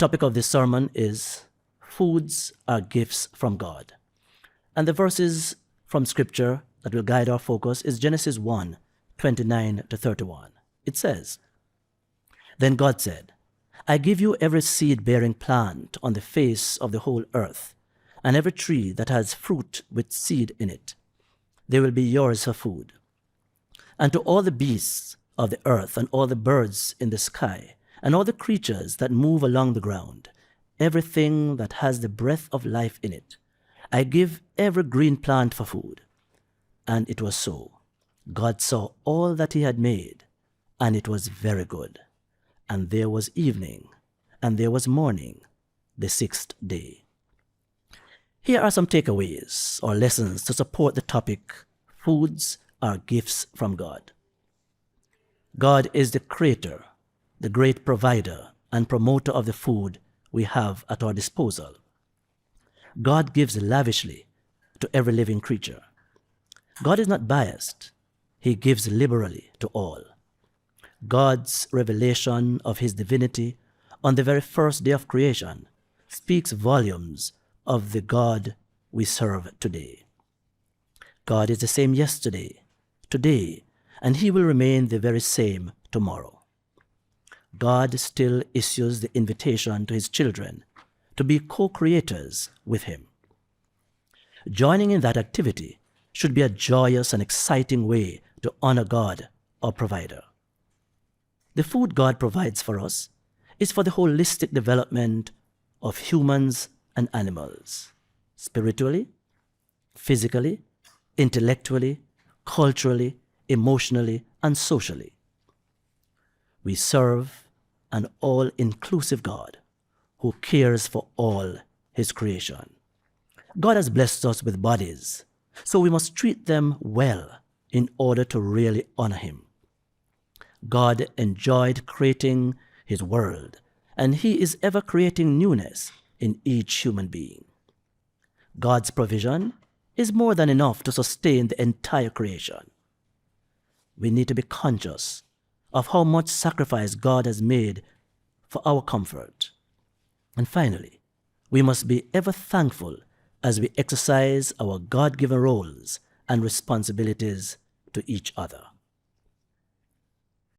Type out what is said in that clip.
topic of this sermon is Foods are Gifts from God. And the verses from Scripture that will guide our focus is Genesis 1, 29 to 31. It says, "Then God said, I give you every seed-bearing plant on the face of the whole earth, and every tree that has fruit with seed in it. They will be yours for food. And to all the beasts of the earth, and all the birds in the sky, and all the creatures that move along the ground, everything that has the breath of life in it, I give every green plant for food." And it was so. God saw all that he had made, and it was very good. And there was evening, and there was morning, the sixth day. Here are some takeaways or lessons to support the topic, Foods are Gifts from God. God is the creator, the great provider and promoter of the food we have at our disposal. God gives lavishly to every living creature. God is not biased. He gives liberally to all. God's revelation of his divinity on the very first day of creation speaks volumes of the God we serve today. God is the same yesterday, today, and he will remain the very same tomorrow. God still issues the invitation to his children to be co-creators with him. Joining in that activity should be a joyous and exciting way to honor God, our provider. The food God provides for us is for the holistic development of humans and animals, spiritually, physically, intellectually, culturally, emotionally, and socially. We serve an all-inclusive God who cares for all his creation. God has blessed us with bodies, so we must treat them well in order to really honor him. God enjoyed creating his world, and he is ever creating newness in each human being. God's provision is more than enough to sustain the entire creation. We need to be conscious of how much sacrifice God has made for our comfort. And finally, we must be ever thankful as we exercise our God-given roles and responsibilities to each other.